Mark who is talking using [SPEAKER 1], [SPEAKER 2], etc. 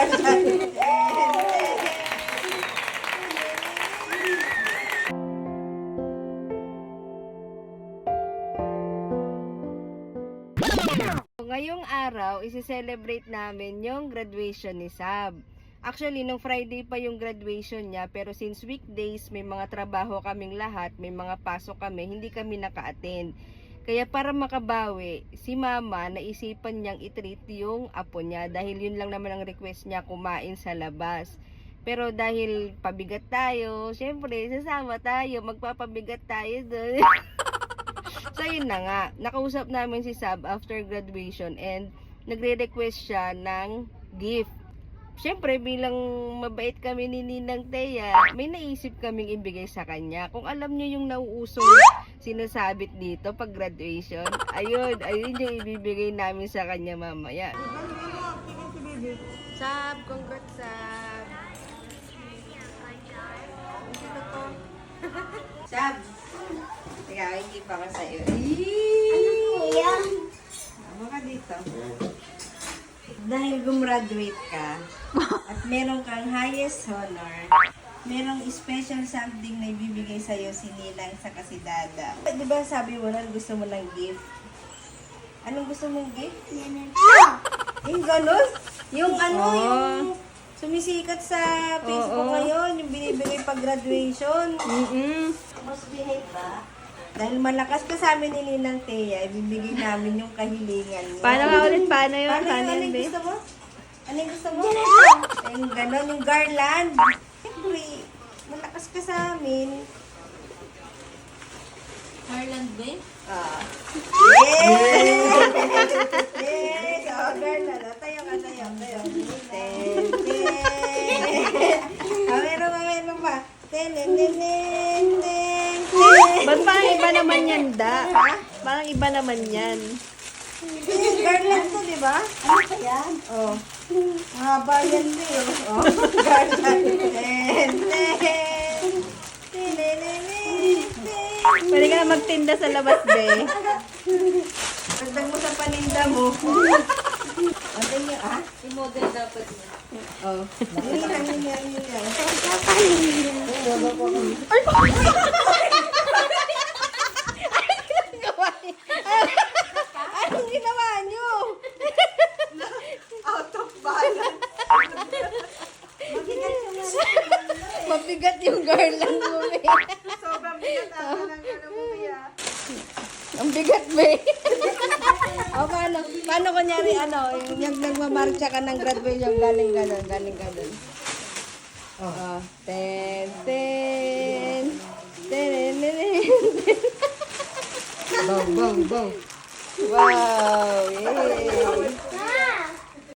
[SPEAKER 1] garland. Ngayong araw, isi-celebrate namin yung graduation ni Sab. Actually, nung Friday pa yung graduation niya, pero since weekdays, may mga trabaho kaming lahat, may mga pasok kami, hindi kami naka-attend. Kaya para makabawi, si Mama, naisipan niyang i-treat yung apo niya dahil yun lang naman ang request niya, kumain sa labas. Pero dahil pabigat tayo, syempre, sasama tayo, magpapabigat tayo doon. So yun na nga, nakausap namin si Sab after graduation and nagre-request siya ng gift. Siyempre bilang mabait kami ni Ninang Thea, may naisip kaming ibigay sa kanya. Kung alam niyo yung nauusong sinasabit dito pag graduation, ayun yung ibibigay namin sa kanya mamaya. Sab, congrats Sab! Sab! Teka, hindi pa ka sa'yo.
[SPEAKER 2] Ano po yan?
[SPEAKER 1] Tama ka dito. Dahil gumraduate ka, at meron kang highest honor, merong special something na ibibigay sa'yo si Ninang sa kasidada. Di ba sabi mo na gusto mo ng gift? Anong gusto mong gift? Yung gano'n? Yung yung sumisikat sa Facebook ngayon, yung binibigay pag graduation. Mas behave ba? Dahil malakas ka sa amin ni Ninang Thea, ibibigay namin yung kahilingan mo.
[SPEAKER 3] Paano nga ulit? Paano yun?
[SPEAKER 1] Ano yung gusto mo? Ano yung gusto mo? Yung gano'n, yung garland. Siyempre, malakas ka sa amin.
[SPEAKER 2] Garland ba?
[SPEAKER 1] Yes! Yes! Oh, garland. Oh, tayo ka, tayo. Ten, meron pa. Ten.
[SPEAKER 3] Ba't parang iba naman yan, Da? Parang iba naman yan.
[SPEAKER 1] Garland to, di ba? Ano ba yan? Oh. Mahaba yan din. Oh, garland.
[SPEAKER 3] Pwede ka na magtinda sa labas, be.
[SPEAKER 1] Pagdag mo sa paninda mo. Ano niya,
[SPEAKER 2] I-model dapat mo.
[SPEAKER 1] Oh. Hindi. Anong ginawa niyo? Out of balance. Mabigat yung garland mo, be. Sobrang bigat ata ng garland mo, be. Ang bigat, be. O, paano kunyari, yung nagmamarcha ka ng graduation, galing ganon. Oh. Ten. Bow. Wow, yay.